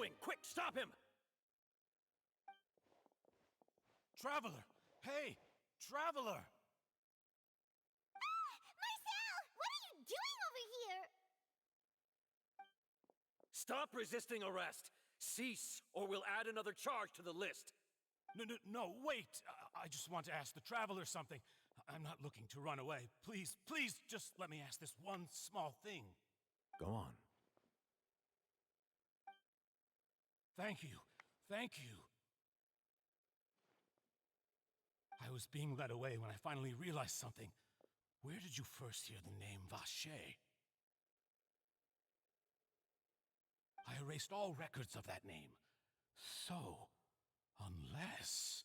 doing? Quick, stop him! Traveler! Hey! Traveler! Marcel! What are you doing over here? Stop resisting arrest! Cease, or we'll add another charge to the list. No, wait! I just want to ask the Traveler something. I'm not looking to run away. Please, just let me ask this one small thing. Go on. Thank you. I was being led away when I finally realized something. Where did you first hear the name Vacher? I erased all records of that name. So, unless...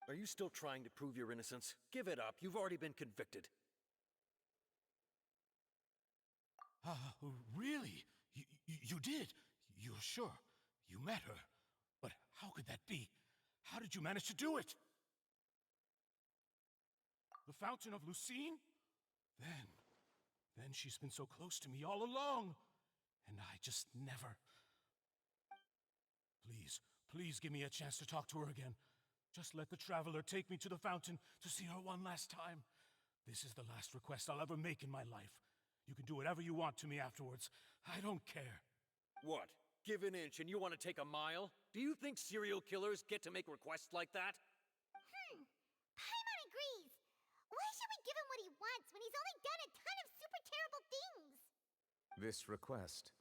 Are you still trying to prove your innocence? Give it up. You've already been convicted. Really? You did? You're sure? You met her? But how could that be? How did you manage to do it? The Fountain of Lucine? Then she's been so close to me all along. And I just never... Please give me a chance to talk to her again. Just let the Traveler take me to the fountain to see her one last time. This is the last request I'll ever make in my life. You can do whatever you want to me afterwards. I don't care. What? Give an inch and you want to take a mile? Do you think serial killers get to make requests like that? Paimon agrees. Why should we give him what he wants when he's only done a ton of super terrible things? This request,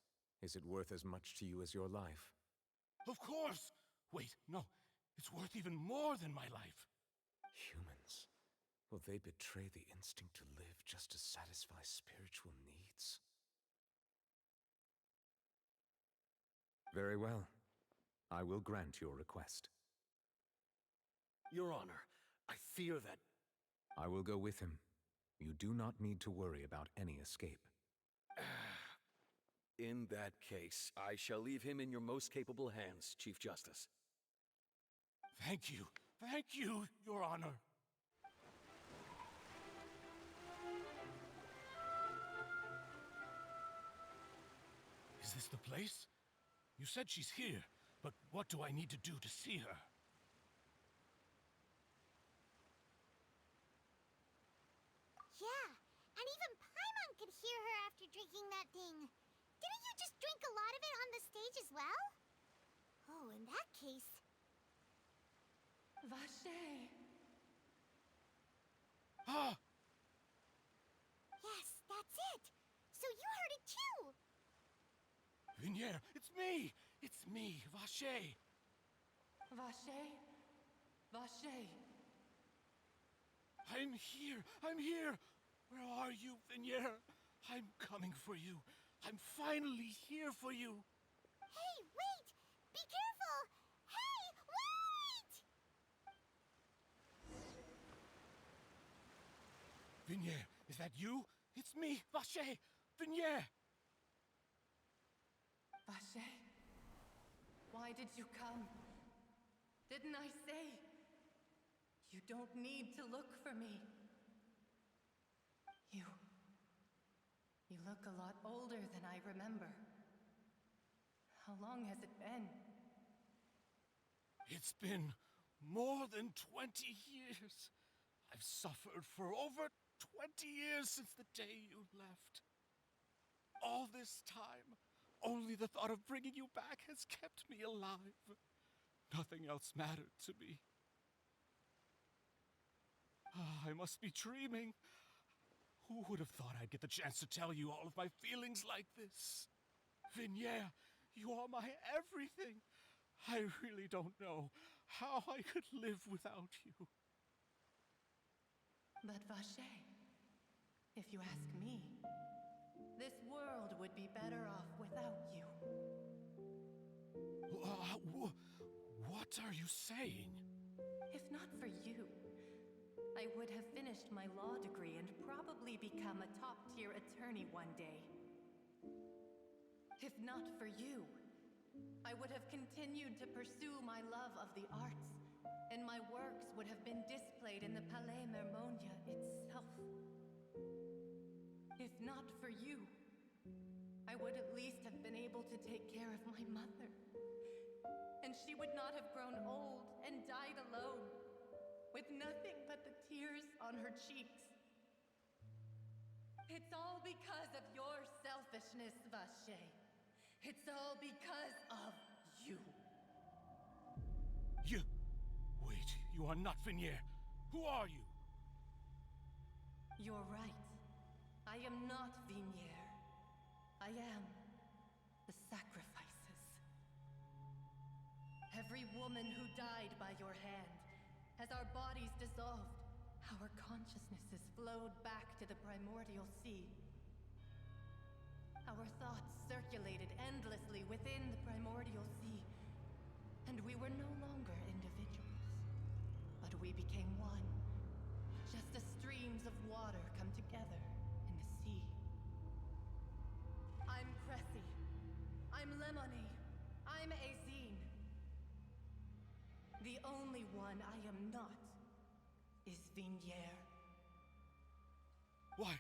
is it worth as much to you as your life? Of course! Wait, no. It's worth even more than my life. Humans. Will they betray the instinct to live just to satisfy spiritual needs? Very well. I will grant your request. Your Honor, I fear that... I will go with him. You do not need to worry about any escape. In that case, I shall leave him in your most capable hands, Chief Justice. Thank you, Your Honor. Is this the place? You said she's here, but what do I need to do to see her? Yeah, and even Paimon could hear her after drinking that thing. Didn't you just drink a lot of it on the stage as well? Oh, in that case... Vacher! Ah! Yes, that's it! So you heard it too! Vignier, it's me, Vacher! Vacher? Vacher! I'm here! Where are you, Vignier? I'm coming for you. I'm finally here for you. Hey, wait! Be careful! Hey, wait! Vignier, is that you? It's me, Vacher! Vignier! Vacher? Why did you come? Didn't I say? You don't need to look for me. You look a lot older than I remember. How long has it been? It's been more than 20 years. I've suffered for over 20 years since the day you left. All this time, only the thought of bringing you back has kept me alive. Nothing else mattered to me. I must be dreaming. Who would have thought I'd get the chance to tell you all of my feelings like this? Vignier, you are my everything. I really don't know how I could live without you. But Vacher, if you ask me, this world would be better off without you. What are you saying? If not for you, I would have finished my law degree and probably become a top-tier attorney one day. If not for you, I would have continued to pursue my love of the arts, and my works would have been displayed in the Palais Mermonia itself. If not for you, I would at least have been able to take care of my mother. And she would not have grown old and died alone, with nothing but the tears on her cheeks. It's all because of your selfishness, Vache. It's all because of you. You... Wait, you are not Vignier. Who are you? You're right. I am not Vignier. I am the sacrifices. Every woman who died by your hand, as our bodies dissolved, our consciousnesses flowed back to the primordial sea. Our thoughts circulated endlessly within the primordial sea, and we were no longer individuals, but we became one, just as streams of water come together in the sea. I'm Cressy. I'm Lemony. I'm Azine. The only one I am not is Vignier. Why?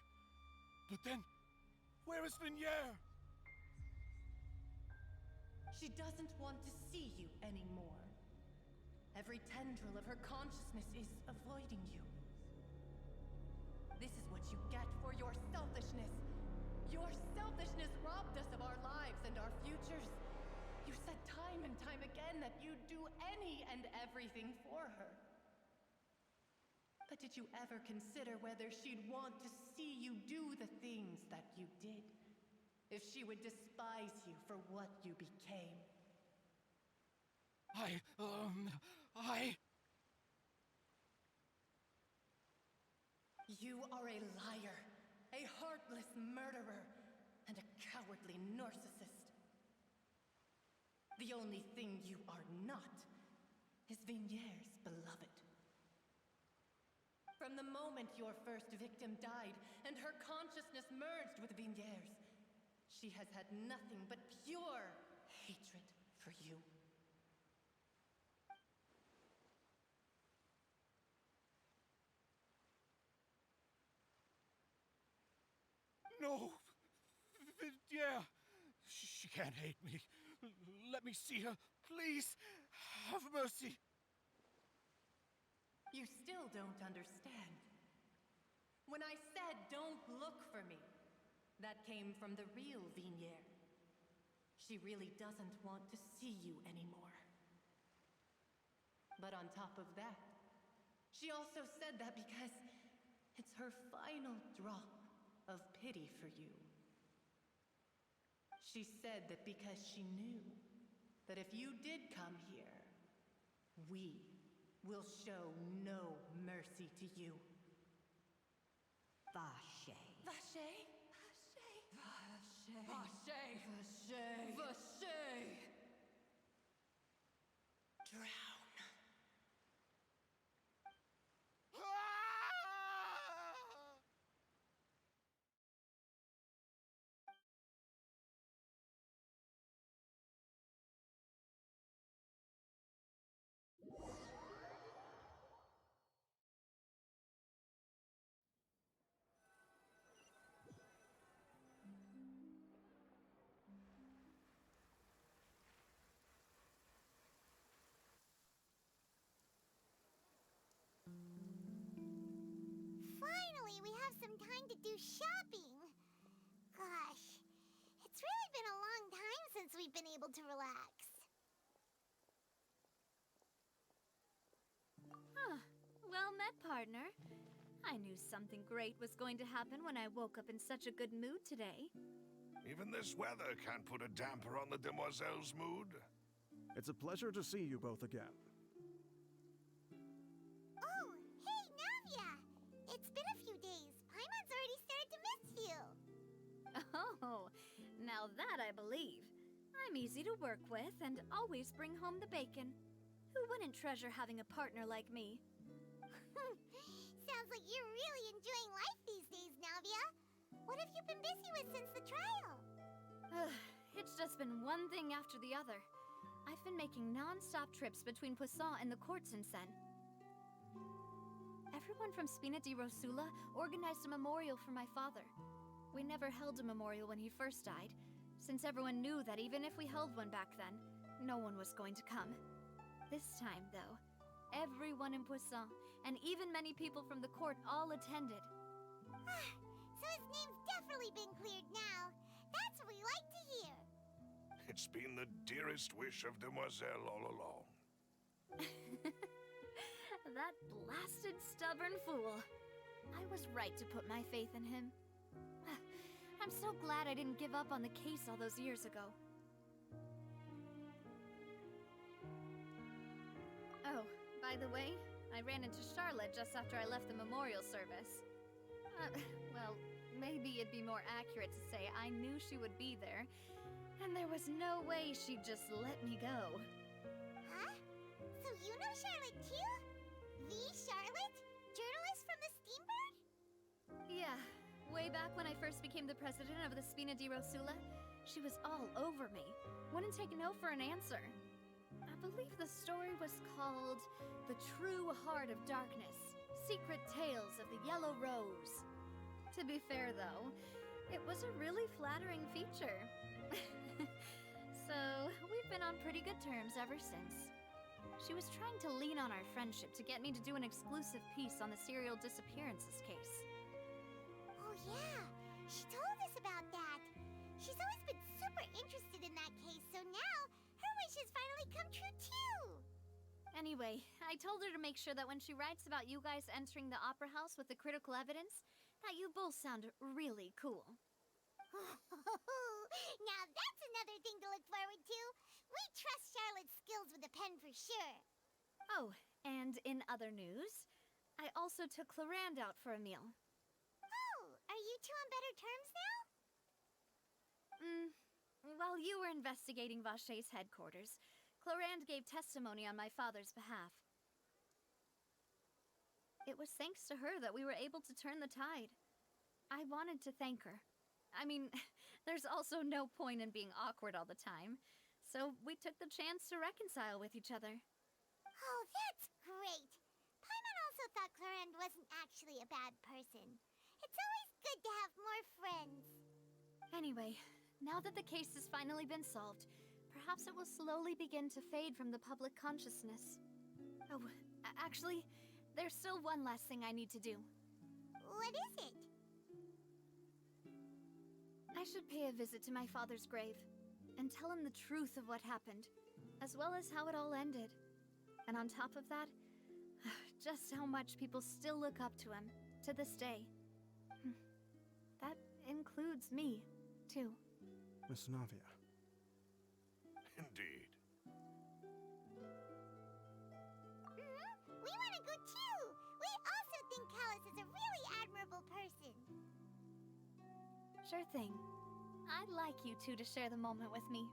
But then, where is Vignier? She doesn't want to see you anymore. Every tendril of her consciousness is avoiding you. This is what you get for your selfishness. Your selfishness robbed us of our lives and our futures. You said time and time again that you'd do any and everything for her. But did you ever consider whether she'd want to see you do the things that you did? If she would despise you for what you became? You are a liar, a heartless murderer, and a cowardly narcissist. The only thing you are not is Vignier's beloved. From the moment your first victim died and her consciousness merged with Vignier's, she has had nothing but pure hatred for you. No! Vignier! She can't hate me. Let me see her. Please, have mercy. You still don't understand. When I said don't look for me, that came from the real Vignier. She really doesn't want to see you anymore. But on top of that, she also said that because it's her final drop of pity for you. She said that because she knew that if you did come here, we will show no mercy to you. Vache. Vache? Vache? Vache? Vache? Vache? Drown. Finally, we have some time to do shopping. Gosh, it's really been a long time since we've been able to relax. Huh. Well met, partner. I knew something great was going to happen when I woke up in such a good mood today. Even this weather can't put a damper on the demoiselle's mood. It's a pleasure to see you both again. Oh, hey, Navia! It's been a few days. Paimon's already started to miss you. Oh, now that I believe. I'm easy to work with and always bring home the bacon. Who wouldn't treasure having a partner like me? Sounds like you're really enjoying life these days, Navia. What have you been busy with since the trial? It's just been one thing after the other. I've been making non-stop trips between Poisson and the courts in Sen. Everyone from Spina di Rosula organized a memorial for my father. We never held a memorial when he first died, since everyone knew that even if we held one back then, no one was going to come. This time, though, everyone in Poisson, and even many people from the court, all attended. So his name's definitely been cleared now. That's what we like to hear. It's been the dearest wish of Demoiselle all along. That blasted stubborn fool. I was right to put my faith in him. I'm so glad I didn't give up on the case all those years ago. Oh, by the way, I ran into Charlotte just after I left the memorial service. Well, maybe it'd be more accurate to say I knew she would be there, and there was no way she'd just let me go. Huh? So you know Charlotte too? The Charlotte? Journalist from the Steambird? Yeah, way back when I first became the president of the Spina di Rosula, she was all over me. Wouldn't take no for an answer. I believe the story was called The True Heart of Darkness, Secret Tales of the Yellow Rose. To be fair, though, it was a really flattering feature. So, we've been on pretty good terms ever since. She was trying to lean on our friendship to get me to do an exclusive piece on the serial disappearances case. Oh yeah, she told us about that. She's always been super interested in that case, so now her wish has finally come true too. Anyway, I told her to make sure that when she writes about you guys entering the opera house with the critical evidence, that you both sound really cool. Now that's another thing to look forward to. We trust Charlotte's skills with a pen for sure. Oh, and in other news, I also took Clarand out for a meal. Oh, are you two on better terms now? While you were investigating Vache's headquarters, Clarand gave testimony on my father's behalf. It was thanks to her that we were able to turn the tide. I wanted to thank her. I mean, there's also no point in being awkward all the time, so we took the chance to reconcile with each other. Oh, that's great. Paimon also thought Clarend wasn't actually a bad person. It's always good to have more friends. Anyway, now that the case has finally been solved, perhaps it will slowly begin to fade from the public consciousness. Oh, actually, there's still one last thing I need to do. What is it? I should pay a visit to my father's grave and tell him the truth of what happened, as well as how it all ended. And on top of that, just how much people still look up to him to this day. That includes me, too. Miss Navia. Indeed. We want to go too. We also think Callus is a really admirable person. Sure thing. I'd like you two to share the moment with me.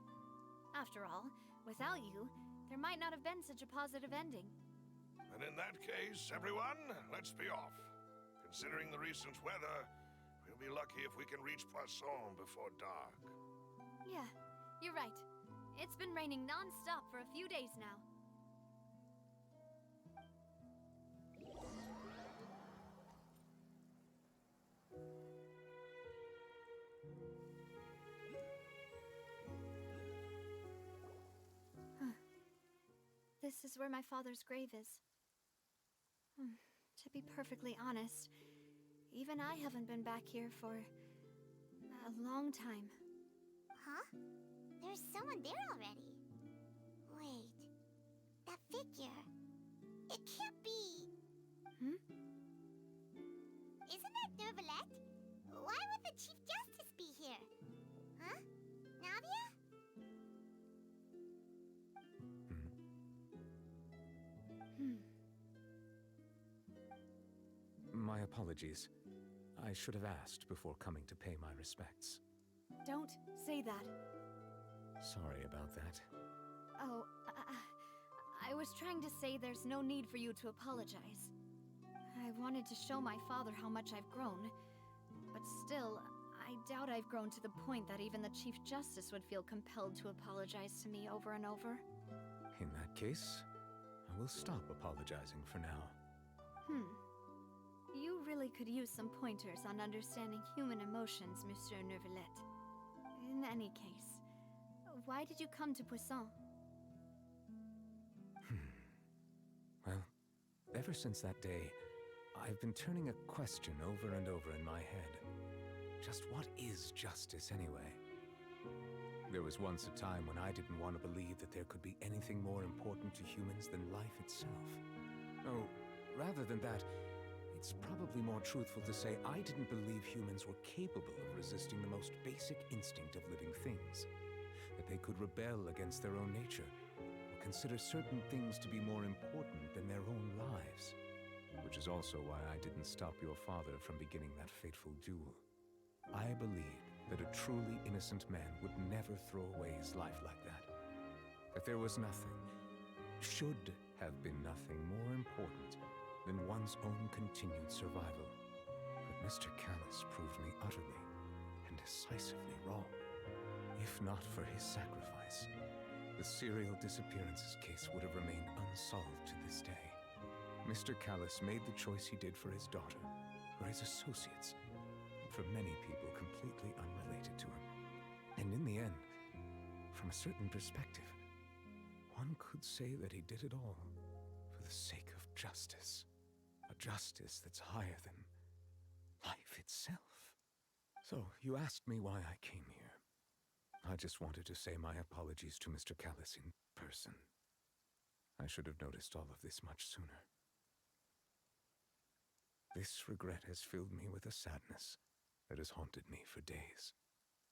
After all, without you, there might not have been such a positive ending. And in that case, everyone, let's be off. Considering the recent weather, we'll be lucky if we can reach Poisson before dark. Yeah, you're right. It's been raining non-stop for a few days now. This is where my father's grave is. To be perfectly honest, even I haven't been back here for a long time. Huh? There's someone there already. Wait. That figure. It can't be. Isn't that Nervalette? Why would the Chief Justice be here? Huh? Navia? My apologies. I should have asked before coming to pay my respects. Don't say that. Sorry about that. Oh, I was trying to say there's no need for you to apologize. I wanted to show my father how much I've grown, but still, I doubt I've grown to the point that even the Chief Justice would feel compelled to apologize to me over and over. In that case, I will stop apologizing for now. You really could use some pointers on understanding human emotions, Monsieur Nervalette. In any case, why did you come to Poisson? Well, ever since that day, I've been turning a question over and over in my head. Just what is justice, anyway? There was once a time when I didn't want to believe that there could be anything more important to humans than life itself. Oh, rather than that, it's probably more truthful to say I didn't believe humans were capable of resisting the most basic instinct of living things. That they could rebel against their own nature, or consider certain things to be more important than their own lives. Which is also why I didn't stop your father from beginning that fateful duel. I believed that a truly innocent man would never throw away his life like that. That there was nothing, should have been nothing more important than one's own continued survival. But Mr. Callus proved me utterly and decisively wrong. If not for his sacrifice, the serial disappearances case would have remained unsolved to this day. Mr. Callus made the choice he did for his daughter, for his associates, and for many people completely unrelated to him. And in the end, from a certain perspective, one could say that he did it all for the sake of justice. A justice that's higher than life itself. So, you asked me why I came here. I just wanted to say my apologies to Mr. Callus in person. I should have noticed all of this much sooner. This regret has filled me with a sadness that has haunted me for days.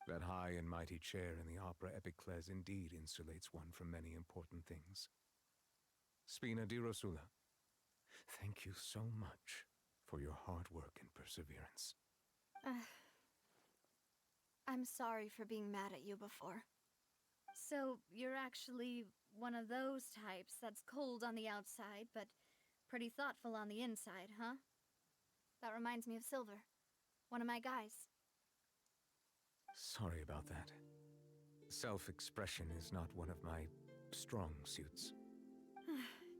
That high and mighty chair in the opera Epiclese indeed insulates one from many important things. Spina di Rosula, thank you so much for your hard work and perseverance. I'm sorry for being mad at you before. So, you're actually one of those types that's cold on the outside, but pretty thoughtful on the inside, huh? That reminds me of Silver, one of my guys. Sorry about that. Self-expression is not one of my strong suits.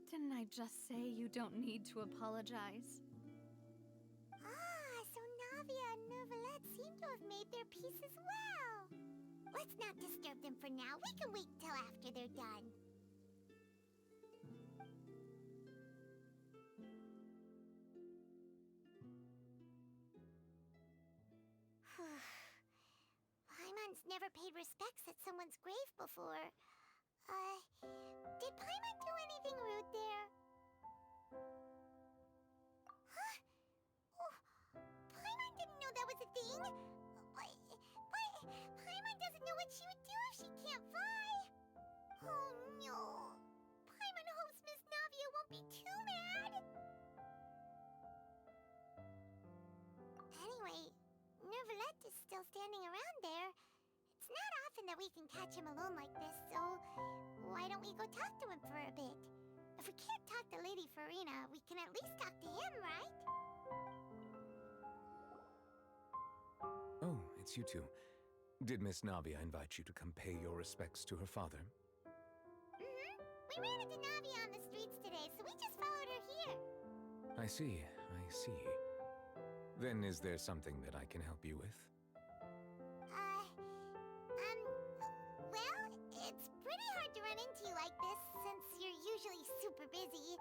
Didn't I just say you don't need to apologize? Ah, so Navia and Neuvillette seem to have made their peace as well. Let's not disturb them for now. We can wait till after they're done. Paimon's never paid respects at someone's grave before. Did Paimon do anything rude there? Huh? Oh, Paimon didn't know that was a thing. But Paimon doesn't know what she would do if she can't fly. Oh no. Paimon hopes Miss Navia won't be too mad. Anyway, Neuvillette is still standing around there. It's not often that we can catch him alone like this, so why don't we go talk to him for a bit? If we can't talk to Lady Farina, we can at least talk to him, right? Oh, it's you two. Did Miss Navia invite you to come pay your respects to her father? Mm-hmm. We ran into Navia on the streets today, so we just followed her here. I see, I see. Then is there something that I can help you with? Well, it's pretty hard to run into you like this since you're usually super busy.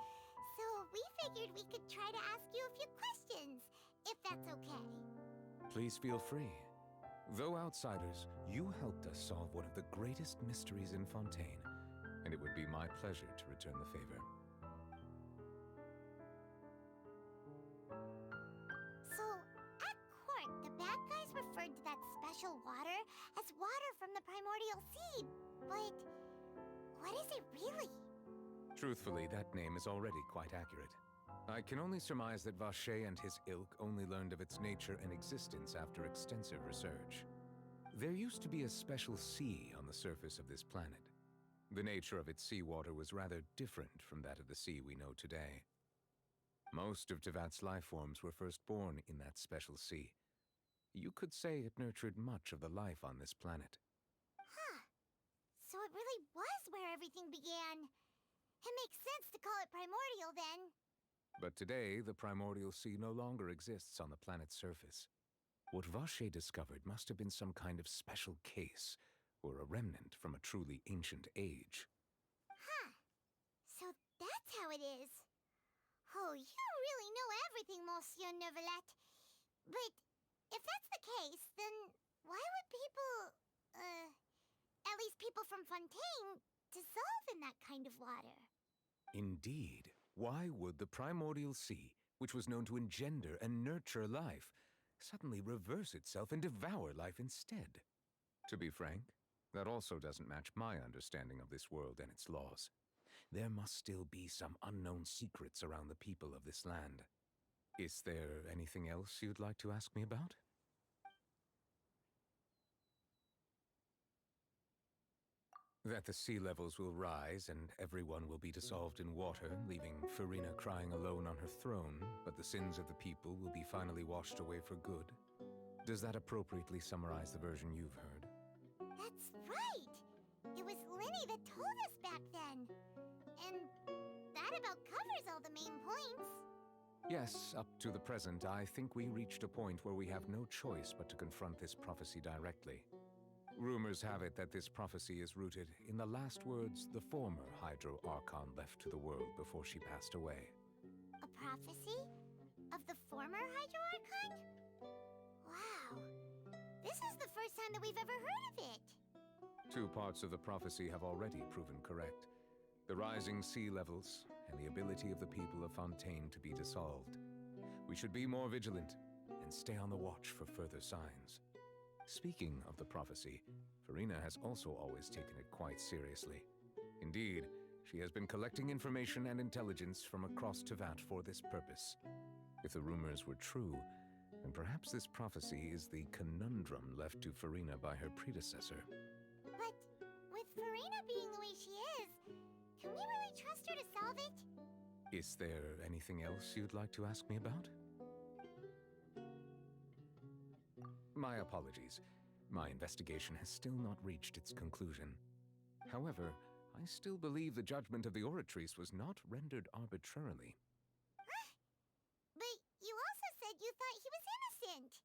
So we figured we could try to ask you a few questions, if that's okay. Please feel free. Though outsiders, you helped us solve one of the greatest mysteries in Fontaine, and it would be my pleasure to return the favor. So, at court, the bad guys referred to that special water as water from the primordial seed. But what is it really? Truthfully, that name is already quite accurate. I can only surmise that Vacher and his ilk only learned of its nature and existence after extensive research. There used to be a special sea on the surface of this planet. The nature of its seawater was rather different from that of the sea we know today. Most of Tevat's life forms were first born in that special sea. You could say it nurtured much of the life on this planet. Huh. So it really was where everything began. It makes sense to call it primordial then. But today, the primordial sea no longer exists on the planet's surface. What Vacher discovered must have been some kind of special case or a remnant from a truly ancient age. Huh. So that's how it is. Oh, you really know everything, Monsieur Neuvillette. But if that's the case, then why would people, at least people from Fontaine, dissolve in that kind of water? Indeed. Why would the primordial sea, which was known to engender and nurture life, suddenly reverse itself and devour life instead? To be frank, that also doesn't match my understanding of this world and its laws. There must still be some unknown secrets around the people of this land. Is there anything else you'd like to ask me about? That the sea levels will rise and everyone will be dissolved in water, leaving Farina crying alone on her throne, but the sins of the people will be finally washed away for good. Does that appropriately summarize the version you've heard? That's right! It was Linny that told us back then. And that about covers all the main points. Yes, up to the present, I think we reached a point where we have no choice but to confront this prophecy directly. Rumors have it that this prophecy is rooted in the last words the former Hydro Archon left to the world before she passed away. A prophecy? Of the former Hydro Archon? Wow. This is the first time that we've ever heard of it. Two parts of the prophecy have already proven correct. The rising sea levels and the ability of the people of Fontaine to be dissolved. We should be more vigilant and stay on the watch for further signs. Speaking of the prophecy, Farina has also always taken it quite seriously. Indeed, she has been collecting information and intelligence from across Tevat for this purpose. If the rumors were true, then perhaps this prophecy is the conundrum left to Farina by her predecessor. But with Farina being the way she is, can we really trust her to solve it? Is there anything else you'd like to ask me about? My apologies. My investigation has still not reached its conclusion. However, I still believe the judgment of the Oratrice was not rendered arbitrarily. But you also said you thought he was innocent.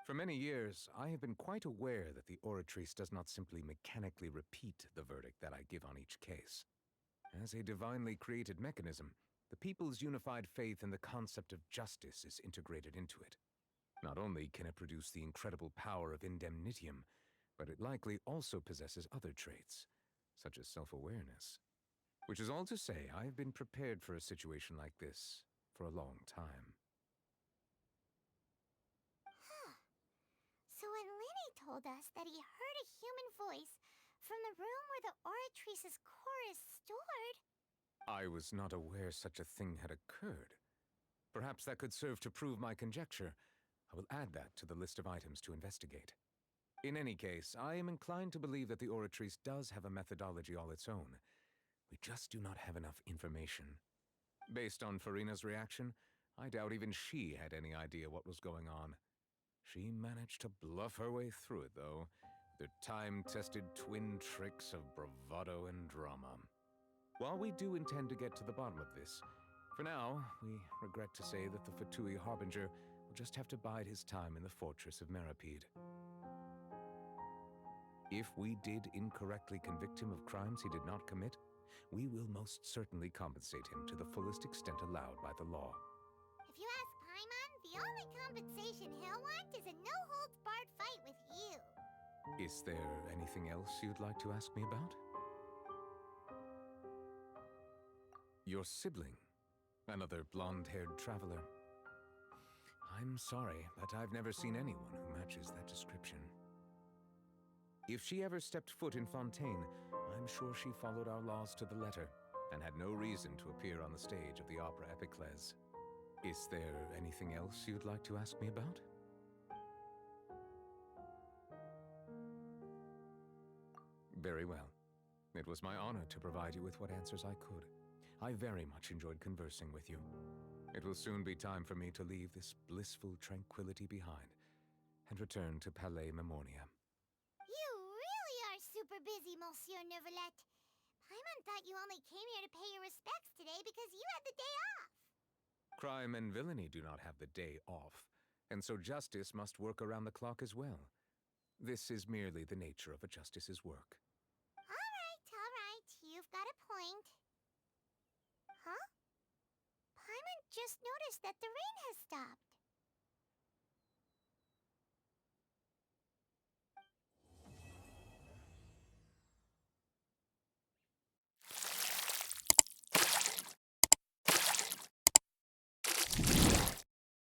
For many years, I have been quite aware that the Oratrice does not simply mechanically repeat the verdict that I give on each case. As a divinely created mechanism, the people's unified faith in the concept of justice is integrated into it. Not only can it produce the incredible power of indemnitium, but it likely also possesses other traits, such as self-awareness. Which is all to say, I have been prepared for a situation like this for a long time. So when Linny told us that he heard a human voice from the room where the Oratrice's core is stored... I was not aware such a thing had occurred. Perhaps that could serve to prove my conjecture. I will add that to the list of items to investigate. In any case, I am inclined to believe that the Oratrice does have a methodology all its own. We just do not have enough information. Based on Farina's reaction, I doubt even she had any idea what was going on. She managed to bluff her way through it, though, with her time-tested twin tricks of bravado and drama. While we do intend to get to the bottom of this, for now, we regret to say that the Fatui Harbinger will just have to bide his time in the fortress of Meripede. If we did incorrectly convict him of crimes he did not commit, we will most certainly compensate him to the fullest extent allowed by the law. If you ask Paimon, the only compensation he'll want is a no-holds-barred fight with you. Is there anything else you'd like to ask me about? Your sibling, another blonde-haired traveler. I'm sorry, but I've never seen anyone who matches that description. If she ever stepped foot in Fontaine, I'm sure she followed our laws to the letter, and had no reason to appear on the stage of the opera Epiclese. Is there anything else you'd like to ask me about? Very well. It was my honor to provide you with what answers I could. I very much enjoyed conversing with you. It will soon be time for me to leave this blissful tranquility behind and return to Palais Memornia. You really are super busy, Monsieur Neuvillette. Paimon thought you only came here to pay your respects today because you had the day off. Crime and villainy do not have the day off, and so justice must work around the clock as well. This is merely the nature of a justice's work. Alright. You've got a point. Huh? Paimon just noticed that the rain has stopped.